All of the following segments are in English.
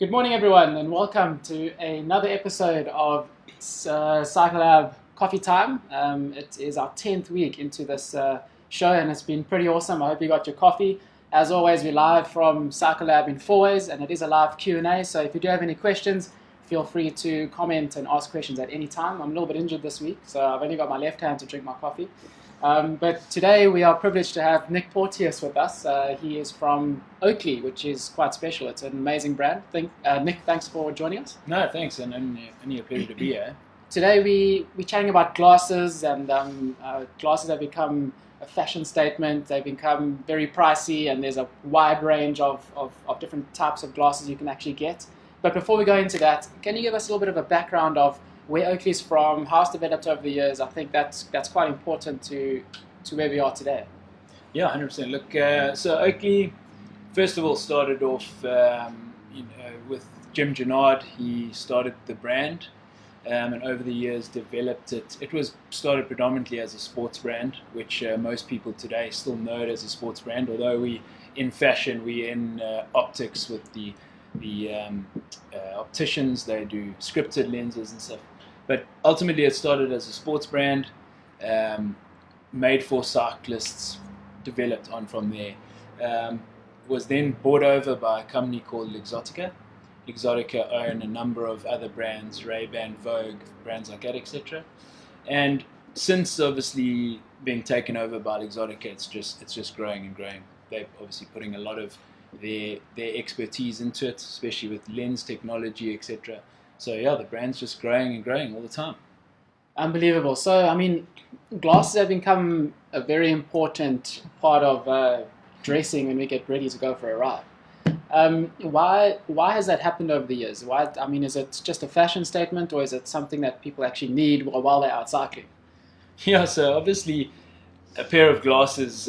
Good morning, everyone, and welcome to another episode of Cycle Lab Coffee Time. It is our 10th week into this show, and it's been pretty awesome. I hope you got your coffee. As always, we're live from Cycle Lab in Fourways, and it is a live Q&A, so if you do have any questions, feel free to comment and ask questions at any time. I'm a little bit injured this week, so I've only got my left hand to drink my coffee. But today we are privileged to have Nick Porteous with us. He is from Oakley, which is quite special. It's an amazing brand. Nick, thanks for joining us. No, thanks, and only a pleasure to be here. Today we're chatting about glasses, and glasses have become a fashion statement. They've become very pricey, and there's a wide range of different types of glasses you can actually get. But before we go into that, can you give us a little bit of a background of where Oakley's from, how it's developed over the years? I think that's quite important to where we are today. Yeah, 100%. Look, so Oakley, first of all, started off with Jim Gennard. He started the brand, and over the years developed it. It was started predominantly as a sports brand, which most people today still know it as a sports brand, although in fashion, we in optics with the opticians. They do scripted lenses and stuff. But ultimately, it started as a sports brand, made for cyclists, developed on from there. Was then bought over by a company called Exotica. Exotica own a number of other brands, Ray-Ban, Vogue, brands like that, etc. And since obviously being taken over by Exotica, it's just growing and growing. They're obviously putting a lot of their expertise into it, especially with lens technology, etc. So yeah, the brand's just growing and growing all the time. Unbelievable. So, I mean, glasses have become a very important part of dressing when we get ready to go for a ride. Why has that happened over the years? Is it just a fashion statement, or is it something that people actually need while they're out cycling? Yeah, so obviously a pair of glasses,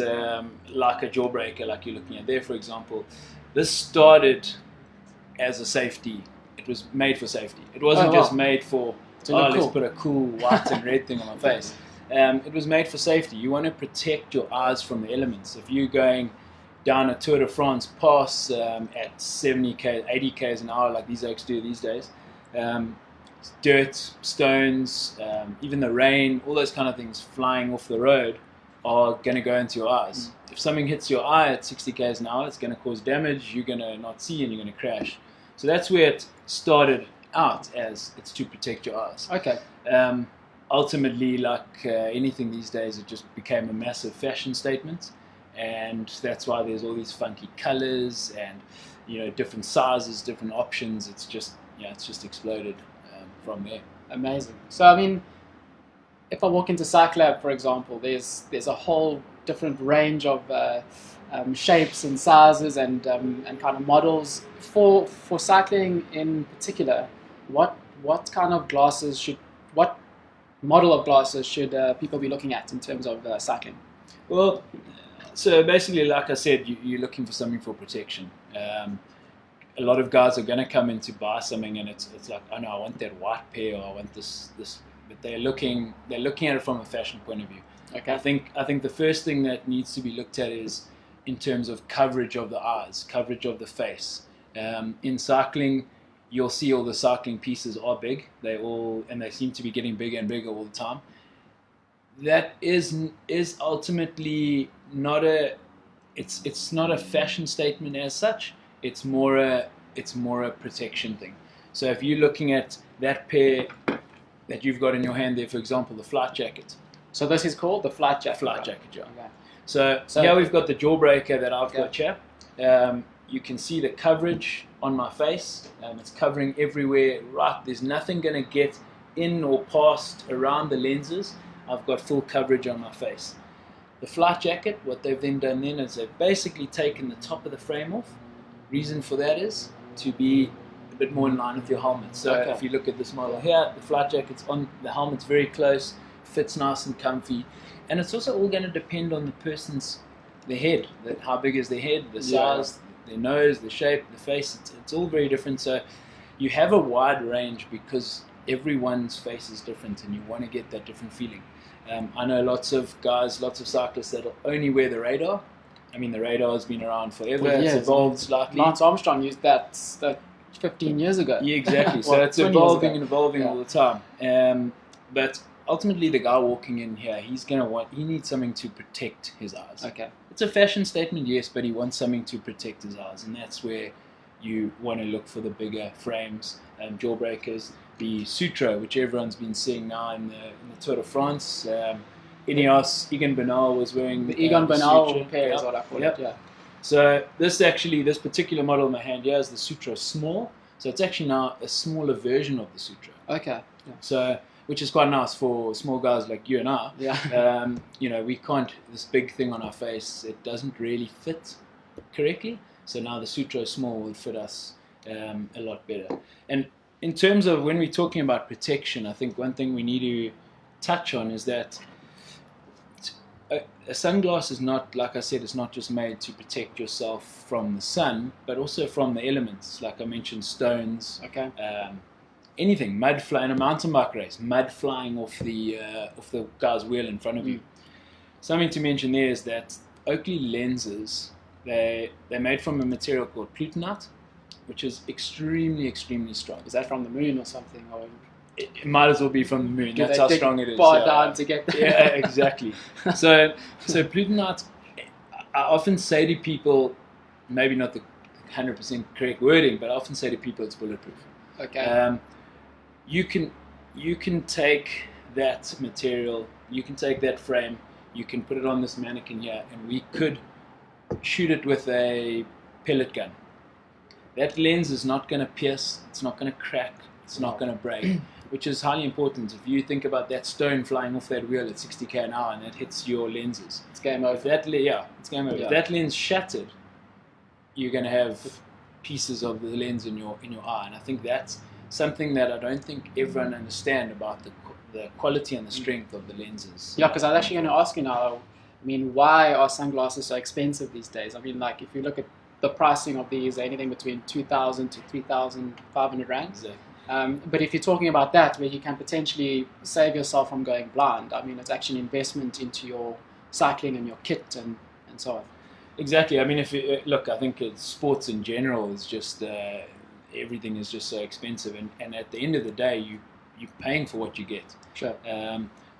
like a jawbreaker, like you're looking at there, for example, this started as a safety. It was made for safety. It wasn't just made for, let's put a cool white and red thing on my face. It was made for safety. You want to protect your eyes from the elements. If you're going down a Tour de France pass at 70k, 80k's an hour, like these oaks do these days, dirt, stones, even the rain, all those kind of things flying off the road are going to go into your eyes. If something hits your eye at 60k's an hour, it's going to cause damage. You're going to not see and you're going to crash. So that's where it started out, as it's to protect your eyes. Okay. Ultimately, like anything these days, it just became a massive fashion statement, and that's why there's all these funky colors and different sizes, different options. It's just exploded from there. Amazing. So I mean, if I walk into Cycle Lab, for example, there's a whole different range of shapes and sizes and kind of models for cycling in particular. What model of glasses should people be looking at in terms of cycling? Well, so basically, like I said, you're looking for something for protection. A lot of guys are going to come in to buy something, and it's like, oh no, I want that white pair, or I want this. But they're looking at it from a fashion point of view. Okay. I think the first thing that needs to be looked at is in terms of coverage of the eyes, coverage of the face. In cycling, you'll see all the cycling pieces are big. They seem to be getting bigger and bigger all the time. That is ultimately not it's not a fashion statement as such. It's more a protection thing. So if you're looking at that pair that you've got in your hand there, for example, the flight jacket. So this is called the flight jacket. Flight jacket, yeah. Okay. So here we've got the jawbreaker that I've got here. You can see the coverage on my face. It's covering everywhere. Right, there's nothing going to get in or past around the lenses. I've got full coverage on my face. The flight jacket, what they've then done then is they've basically taken the top of the frame off. Reason for that is to be a bit more in line with your helmet. So if you look at this model here, the flight jacket's on, the helmet's very close, fits nice and comfy, and it's also all going to depend on the person's head, how big is their head, the size, their nose, the shape, the face. It's all very different. So you have a wide range because everyone's face is different, and you want to get that different feeling. I know lots of guys, lots of cyclists that'll only wear the radar. I mean, the radar has been around forever. It's evolved slightly. Lance Armstrong used that 15 years ago. Yeah, exactly. So Well, it's 20 years evolving ago. and evolving Yeah. all the time. But ultimately, the guy walking in here, he needs something to protect his eyes. Okay. It's a fashion statement, yes, but he wants something to protect his eyes, and that's where you want to look for the bigger frames, jawbreakers, the Sutra, which everyone's been seeing now in the Tour de France. Ineos, Egan Bernal was wearing The Egan Bernal Sutra. pair is what I call it. Yeah. So this particular model in my hand here is the Sutra Small. So it's actually now a smaller version of the Sutra. Okay. Yeah. So, which is quite nice for small guys like you and I. Yeah. We can't, this big thing on our face, it doesn't really fit correctly. So now the Sutra Small will fit us a lot better. And in terms of when we're talking about protection, I think one thing we need to touch on is that a sunglass is not, like I said, it's not just made to protect yourself from the sun, but also from the elements, like I mentioned, stones, Okay. Anything, mud flying, in a mountain bike race, mud flying off the guy's wheel in front of you. Something to mention there is that Oakley lenses, they're made from a material called plutonite, which is extremely, extremely strong. Is that from the moon or something? Or It might as well be from the moon. do That's they how dig strong it is. far down to get there? Yeah, exactly. So plutonite, I often say to people, maybe not the 100% correct wording, but I often say to people it's bulletproof. Okay. You can take that material, you can take that frame, you can put it on this mannequin here, and we could shoot it with a pellet gun. That lens is not going to pierce, it's not going to crack, it's not going to break, which is highly important. If you think about that stone flying off that wheel at 60 km an hour and that hits your lenses, It's game over. it's game over. Yeah. If that lens shattered, you're going to have pieces of the lens in your eye, and I think that's something that I don't think everyone understand about the quality and the strength of the lenses. Yeah, because I was actually going to ask you now, I mean, why are sunglasses so expensive these days? I mean, like, if you look at the pricing of these, anything between 2,000 to 3,500 rand. Exactly. But if you're talking about that, where you can potentially save yourself from going blind, I mean, it's actually an investment into your cycling and your kit and so on. Exactly. I mean, if you, look, I think sports in general is just everything is just so expensive, and at the end of the day, you're paying for what you get. Sure.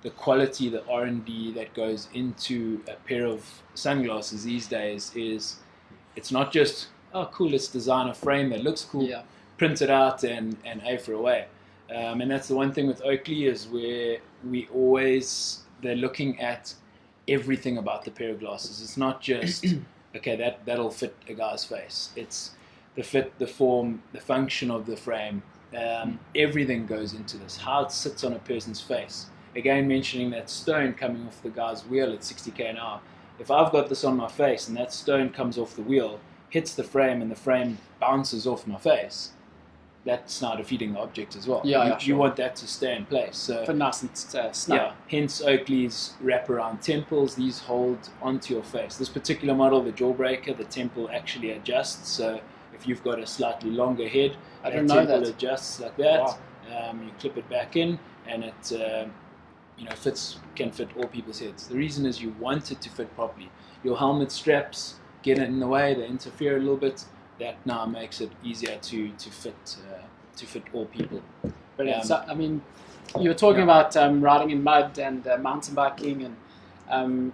The quality, the R&D that goes into a pair of sunglasses these days is, it's not just, oh cool, let's design a frame that looks cool, Yeah. print it out and a for away. And that's the one thing with Oakley, is where they're looking at everything about the pair of glasses. It's not just okay, that'll fit a guy's face. It's the fit, the form, the function of the frame. Everything goes into this. How it sits on a person's face. Again, mentioning that stone coming off the guy's wheel at 60 km an hour. If I've got this on my face and that stone comes off the wheel, hits the frame, and the frame bounces off my face, that's now defeating the object as well. Yeah, you want that to stay in place. So For nice and snug. yeah, hence Oakley's wraparound temples. These hold onto your face. This particular model, the Jawbreaker, the temple actually adjusts. So if you've got a slightly longer head, I that didn't know temple that. adjusts like that. Wow. You clip it back in, and it can fit all people's heads. The reason is you want it to fit properly. Your helmet straps get in the way; they interfere a little bit. That now makes it easier to fit all people. Brilliant. So, I mean, you were talking about riding in mud and mountain biking, and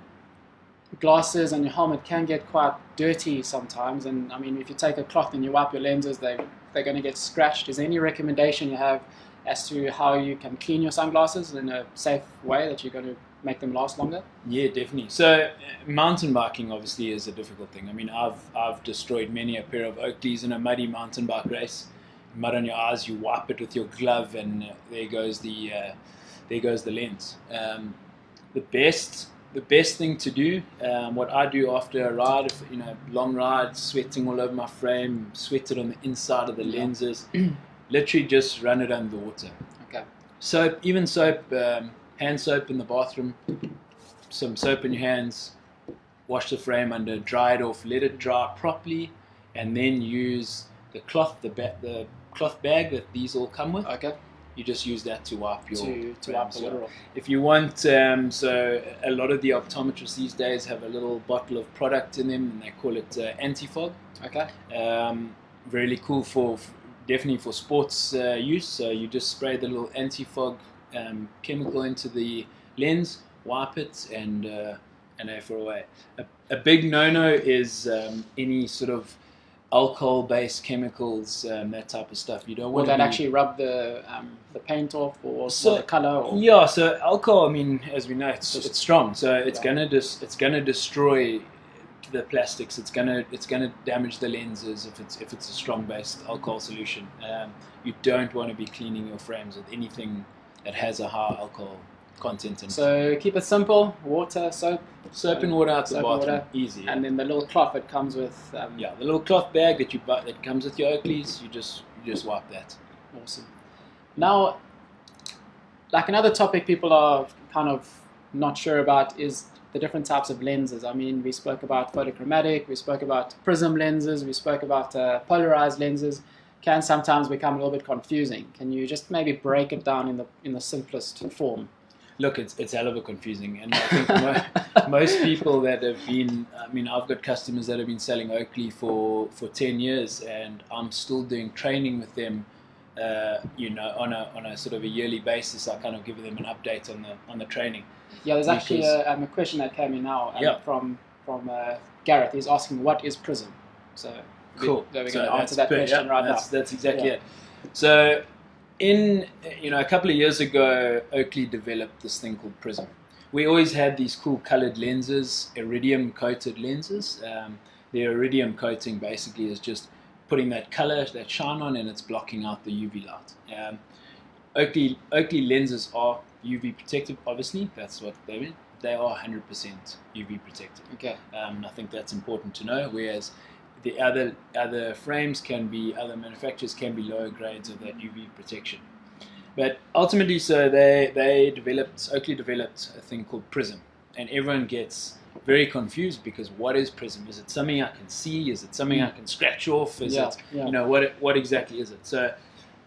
glasses and your helmet can get quite dirty sometimes. And I mean, if you take a cloth and you wipe your lenses, they're going to get scratched. Is there any recommendation you have as to how you can clean your sunglasses in a safe way that you're going to make them last longer? Yeah, definitely. So mountain biking obviously is a difficult thing. I mean, I've destroyed many a pair of Oakleys in a muddy mountain bike race. Mud on your eyes, you wipe it with your glove, and there goes the lens. The best thing to do, what I do after a ride, long ride, sweating all over my frame, sweated on the inside of the lenses, literally just run it under the water. Okay. Soap, hand soap in the bathroom, some soap in your hands, wash the frame under, dry it off, let it dry properly, and then use the cloth, the cloth bag that these all come with. Okay. You just use that to wipe your to wipe the water off. If you want, so a lot of the optometrists these days have a little bottle of product in them, and they call it anti-fog. Okay. Really cool for definitely for sports use. So you just spray the little anti-fog chemical into the lens, wipe it, and throw away. A big no-no is any sort of alcohol-based chemicals, that type of stuff. You don't want Will to that actually rub the paint off, or the color? Or? Yeah, so alcohol, I mean, as we know, it's strong, so it's Yeah. gonna destroy the plastics. It's gonna damage the lenses if it's a strong-based alcohol solution. You don't want to be cleaning your frames with anything that has a high alcohol content in it. So keep it simple: water, Soap and water out the soap and bathroom, water. easy. And then the little cloth it comes with. Yeah, the little cloth bag that you buy that comes with your Oakleys, you just wipe that. Awesome. Now, like another topic people are kind of not sure about is the different types of lenses. I mean, we spoke about photochromatic, we spoke about prism lenses, we spoke about polarized lenses. Can sometimes become a little bit confusing. Can you just maybe break it down in the simplest form? Look, it's hell of a confusing, and I think most people that have been, I mean, I've got customers that have been selling Oakley for 10 years, and I'm still doing training with them, on a sort of a yearly basis. I kind of give them an update on the training. Yeah, there's actually a question that came in now from Gareth. He's asking, what is Prism? So cool. We're going to answer that question right now. That's exactly it. So, a couple of years ago, Oakley developed this thing called Prism. We always had these cool colored lenses, iridium coated lenses. The iridium coating basically is just putting that color, that shine on, and it's blocking out the UV light. Oakley lenses are UV protective, obviously. That's what they mean. They are 100% UV protective. Okay. I think that's important to know. Whereas the other frames other manufacturers can be lower grades of that UV protection. But ultimately, so Oakley developed a thing called Prism, and everyone gets very confused because what is Prism? Is it something I can see? Is it something I can scratch off? Is it what exactly is it? So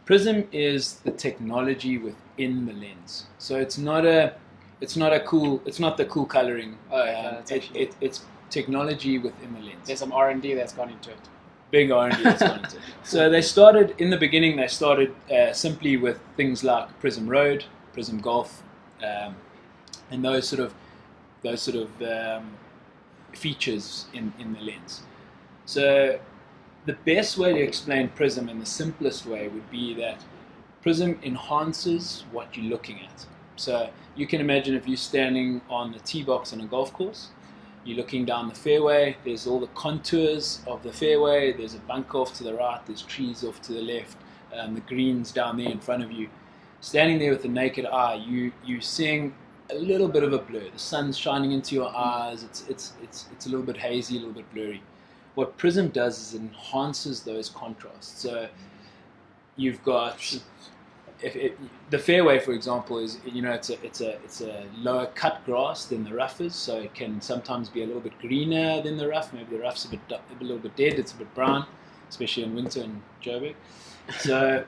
Prism is the technology within the lens. So it's not the cool coloring. It's technology within the lens. There's some R&D that's gone into it. Big R&D that's gone into it. So they started in the beginning. They started simply with things like Prism Road, Prism Golf, and those sort of features in the lens. So the best way to explain Prism in the simplest way would be that Prism enhances what you're looking at. So you can imagine if you're standing on the tee box on a golf course, you're looking down the fairway, there's all the contours of the fairway, there's a bunker off to the right, there's trees off to the left, the greens down there in front of you. Standing there with the naked eye, you're seeing a little bit of a blur. The sun's shining into your eyes, it's a little bit hazy, a little bit blurry. What Prism does is it enhances those contrasts. So you've got the fairway, for example, is it's a lower cut grass than the rough is, so it can sometimes be a little bit greener than the rough. Maybe the rough's a little bit dead. It's a bit brown, especially in winter in Joburg. So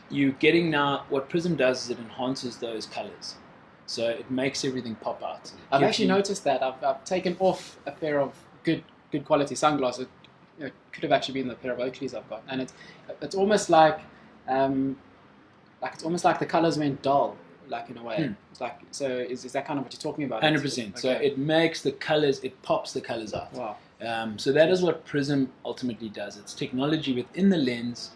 you're getting now what Prism does is it enhances those colors, so it makes everything pop out. I've actually noticed that. I've taken off a pair of good quality sunglasses. It could have actually been the pair of Oakleys I've got, and it's almost like. It's almost like the colors went dull, like in a way. It's like, so is that kind of what you're talking about? 100%. Okay. So it makes the colors, it pops the colors out. Wow. So that is what Prism ultimately does. It's technology within the lens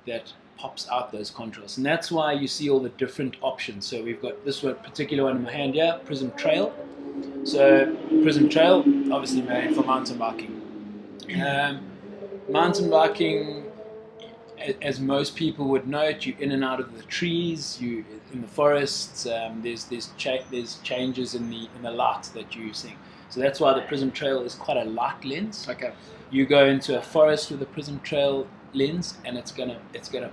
that pops out those contrasts, and that's why you see all the different options. So we've got this particular one in my hand here, Prism Trail. So Prism Trail, obviously made for mountain biking. Mountain biking, as most people would note, you're in and out of the trees, you in the forests. There's changes in the light that you're seeing. So that's why the Prism Trail is quite a light lens. Okay. You go into a forest with a Prism Trail lens, and it's gonna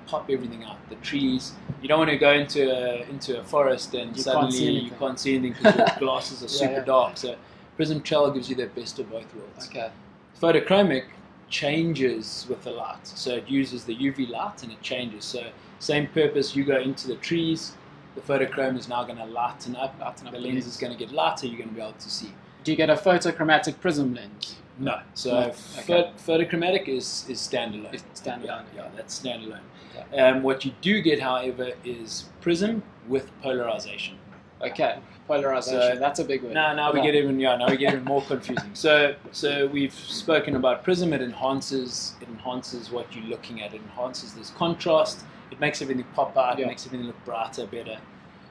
pop everything out. The trees. You don't want to go into a forest and suddenly you can't see anything because your glasses are super dark. So Prism Trail gives you the best of both worlds. Okay. Photochromic changes with the light, so it uses the UV light and it changes. So same purpose, you go into the trees, the photochrome is now going to lighten up, the lens is going to get lighter, you're going to be able to see. Do you get a photochromatic Prism lens? No. So No, okay. photochromatic is standalone. It's standalone. Yeah, that's standalone. Okay. What you do get, however, is Prism with polarization. Okay. Polarization. So That's a big word. now we get even more confusing. So we've spoken about Prism. It enhances what you're looking at. It enhances this contrast. It makes everything pop out. Yeah. It makes everything look brighter, better.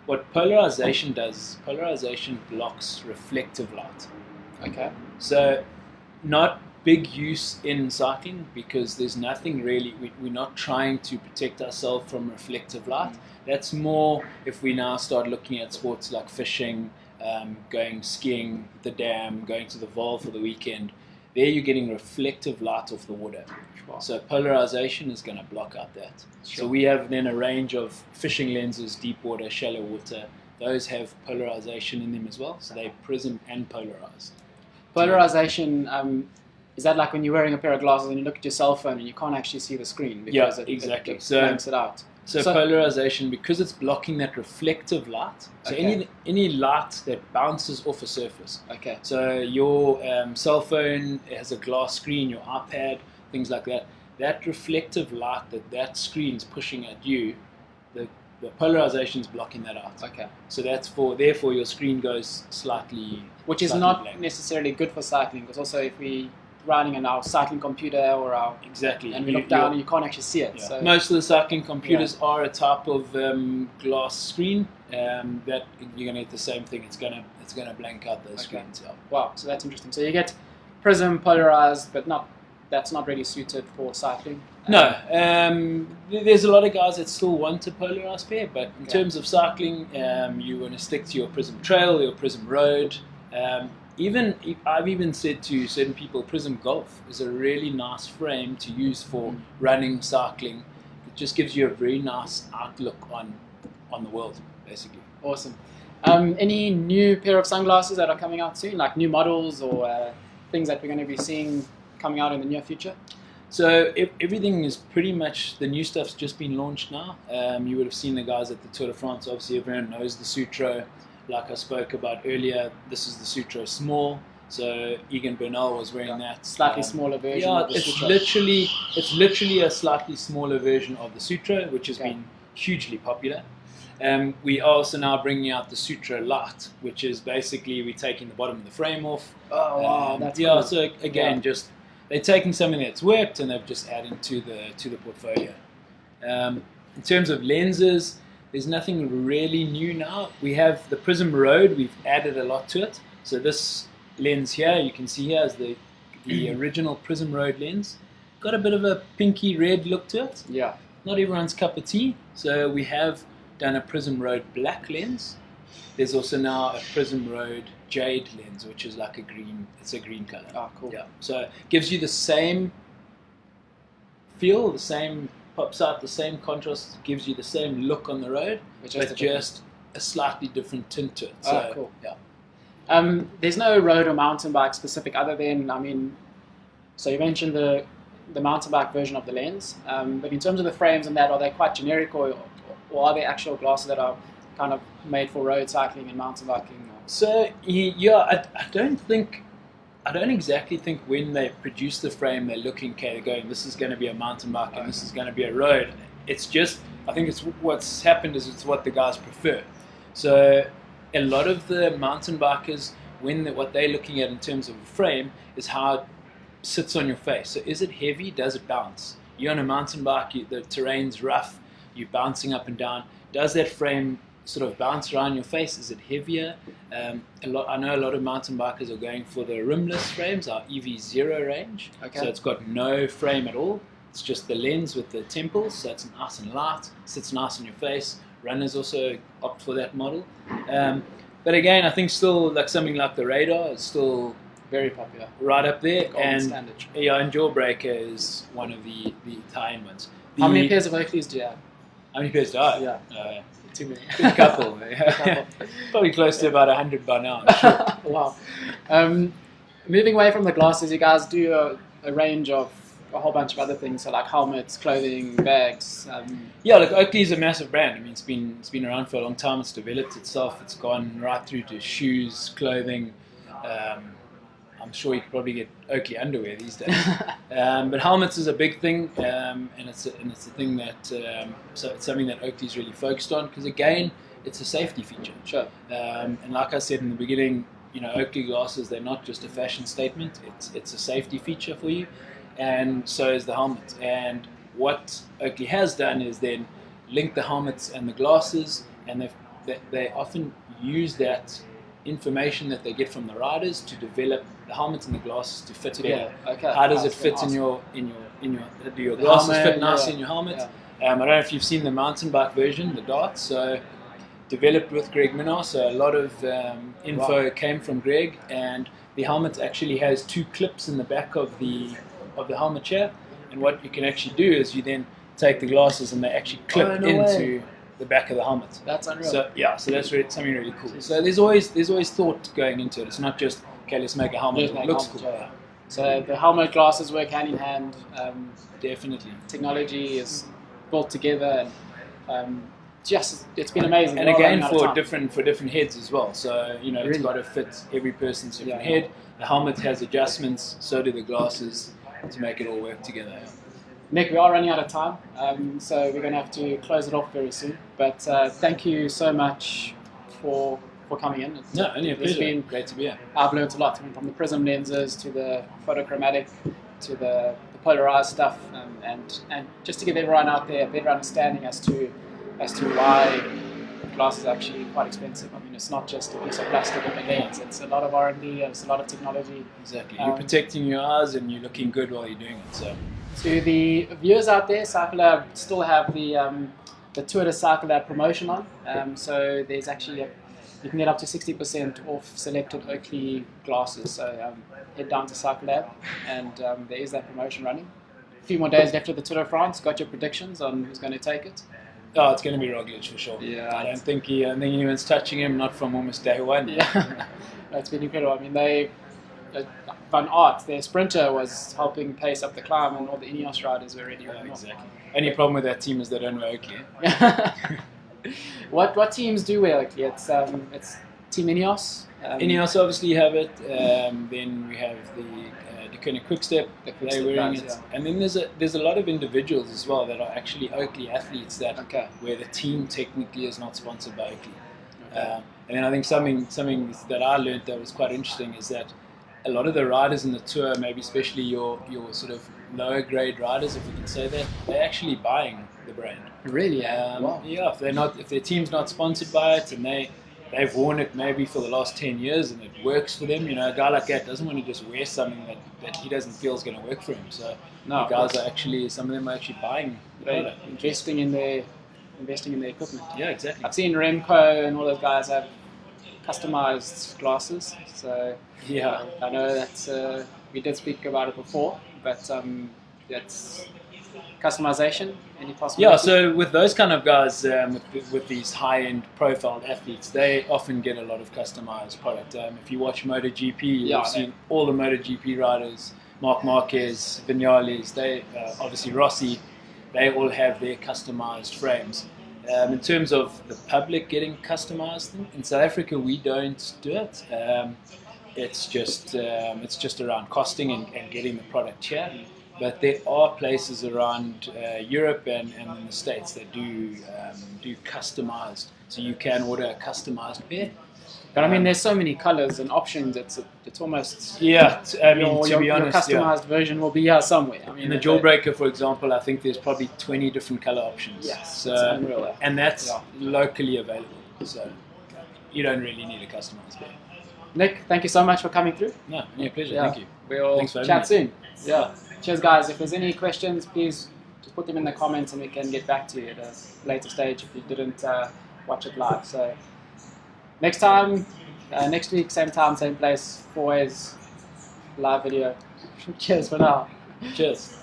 What polarization does is polarization blocks reflective light. Okay. So not big use in cycling because there's nothing really, we're not trying to protect ourselves from reflective light. That's more if we now start looking at sports like fishing, going skiing, the dam, going to the Vaal for the weekend. There you're getting reflective light off the water. Wow. So polarization is going to block out that. Sure. So we have then a range of fishing lenses, deep water, shallow water. Those have polarization in them as well. So they're prism and polarized. Polarization, is that like when you're wearing a pair of glasses and you look at your cell phone and you can't actually see the screen because exactly. it So blanks it out? So polarization, because it's blocking that reflective light, so any light that bounces off a surface. Okay. So your cell phone has a glass screen, your iPad, things like that. That reflective light that screen's pushing at you, the polarization is blocking that out. Okay. So therefore your screen goes slightly, which is slightly not blank. necessarily good for cycling, because also if we running on our cycling computer or our and we look down and you can't actually see it. Yeah. So Most of the cycling computers are a type of glass screen that you're going to get the same thing. It's going to blank out those screens. Yeah. Wow, so that's interesting. So you get prism polarized, but that's not really suited for cycling. No, there's a lot of guys that still want a polarized pair, but in terms of cycling, you want to stick to your Prism Trail, your Prism Road. I've even said to certain people, Prism Golf is a really nice frame to use for running, cycling. It just gives you a very nice outlook on the world, basically. Awesome. Any new pair of sunglasses that are coming out soon, like new models or things that we're going to be seeing coming out in the near future? So everything is pretty much, the new stuff's just been launched now. You would have seen the guys at the Tour de France. Obviously, everyone knows the Sutro. Like I spoke about earlier, this is the Sutro Small. So Egan Bernal was wearing that. Slightly smaller version of the Sutro. It's literally a slightly smaller version of the Sutro, which has been hugely popular. We are also now bringing out the Sutro Light, which is basically we're taking the bottom of the frame off. Oh wow, that's cool. So again, just they're taking something that's worked and they've just added to the portfolio. In terms of lenses, there's nothing really new now. We have the Prism Road. We've added a lot to it. So this lens here, you can see here, is the original Prism Road lens. Got a bit of a pinky red look to it. Yeah. Not everyone's cup of tea. So we have done a Prism Road black lens. There's also now a Prism Road jade lens, which is like a green. It's a green color. Oh, cool. Yeah. So it gives you the same feel, the same pops out, the same contrast, gives you the same look on the road, but just a slightly different tint to it. So, cool. Yeah. There's no road or mountain bike specific other than, so you mentioned the mountain bike version of the lens, but in terms of the frames and that, are they quite generic or are they actual glasses that are kind of made for road cycling and mountain biking? So yeah, I don't exactly think when they produce the frame they're looking, okay, they're going, this is going to be a mountain bike and this is going to be a road. It's just, I think it's what's happened is it's what the guys prefer. So a lot of the mountain bikers, what they're looking at in terms of a frame is how it sits on your face. So is it heavy? Does it bounce? You're on a mountain bike, the terrain's rough, you're bouncing up and down. Does that frame sort of bounce around your face? Is it heavier? I know a lot of mountain bikers are going for the rimless frames, our EV0 range. Okay. So it's got no frame at all. It's just the lens with the temples, so it's nice and light, sits nice on your face. Runners also opt for that model. But again, I think still like something like the Radar is still very popular, right up there. Golden standard. Yeah, and Jawbreaker is one of the tie-in ones. How many pairs of Oakleys do you have? How many pairs do I have? Yeah. Too many. Good couple. Probably close to about 100 by now, I'm sure. Wow. Moving away from the glasses, you guys do a range of a whole bunch of other things, so like helmets, clothing, bags. Yeah, look, Oakley is a massive brand. I mean, it's been around for a long time. It's developed itself. It's gone right through to shoes, clothing. I'm sure you could probably get Oakley underwear these days. But helmets is a big thing, and it's a thing that so it's something that Oakley's really focused on, because again, it's a safety feature. Sure. And like I said in the beginning, Oakley glasses, they're not just a fashion statement. It's a safety feature for you, and so is the helmet. And what Oakley has done is then link the helmets and the glasses, and they often use that information that they get from the riders to develop the helmets and the glasses to fit together. Okay. How does it fit in your do your glasses fit nicely in your helmet? Yeah. I don't know if you've seen the mountain bike version, the darts. So developed with Greg Minnar, so a lot of info came from Greg, and the helmet actually has 2 clips in the back of the helmet chair, and what you can actually do is you then take the glasses and they actually clip into the back of the helmet. That's unreal. So so that's something really cool. So there's always thought going into it. It's not just, okay, let's make a helmet that looks cool. Yeah. So the helmet, glasses work hand in hand. Definitely. Technology is built together, and it's been amazing. And again, for different heads as well. So Really? It's got to fit every person's different head. The helmet has adjustments, so do the glasses, to make it all work together. Nick, we are running out of time, so we're going to have to close it off very soon. But thank you so much for coming in. Only a pleasure. Great to be here. I've learned a lot from the Prism lenses to the photochromatic to the polarized stuff, and just to give everyone out there a better understanding as to why glass is actually quite expensive. I mean, it's not just a piece of plastic and a lens. It's a lot of R&D, it's a lot of technology. Exactly. You're protecting your eyes and you're looking good while you're doing it. So, to the viewers out there, Cycle Lab still have the Tour de Cycle Lab promotion on. So there's actually you can get up to 60% off selected Oakley glasses. So head down to Cycle Lab, and there is that promotion running. A few more days left of the Tour de France. Got your predictions on who's going to take it? Oh, it's going to be Roglic for sure. Yeah, I don't think anyone's touching him, not from almost day one. Yeah, it's been incredible. I mean, Van Aert, their sprinter, was helping pace up the climb, and all the Ineos riders were already running off. Exactly. Only problem with that team is they don't wear Oakley. What teams do wear Oakley? It's Team Ineos. Ineos obviously have it. Then we have the Quickstep, they're wearing it, and then there's a lot of individuals as well that are actually Oakley athletes where the team technically is not sponsored by Oakley. And then I think something that I learned that was quite interesting is that a lot of the riders in the tour, maybe especially your sort of lower grade riders, if you can say that, they're actually buying the brand. Really? Wow. Yeah, if their team's not sponsored by it, and they've worn it maybe for the last 10 years and it works for them. A guy like that doesn't want to just wear something that he doesn't feel is going to work for him. So the guys are actually, some of them are actually buying the product. Investing in their equipment. Yeah, exactly. I've seen Remco and all those guys have customized glasses. So yeah, I know that we did speak about it before, but that's customization. Any possibility? Yeah, so with those kind of guys, with these high-end profiled athletes, they often get a lot of customized product. If you watch MotoGP, you'll see all the MotoGP riders, Marc Marquez, Vinales, they obviously Rossi, they all have their customized frames. In terms of the public getting customized, in South Africa we don't do it. It's just around costing and getting the product here. But there are places around Europe and in the States that do customized. So you can order a customized pair. But I mean, there's so many colors and options. It's almost to be honest, your customized version will be here somewhere. I mean, in the Jawbreaker, for example, I think there's probably 20 different color options. Yes, so, unreal. And that's locally available. So you don't really need a customized pair. Nick, thank you so much for coming through. No, yeah, pleasure. Thank you. We'll chat soon. Yeah. Cheers, guys. If there's any questions, please just put them in the comments and we can get back to you at a later stage if you didn't watch it live. So next time, next week, same time, same place, always live video. Cheers for now. Cheers.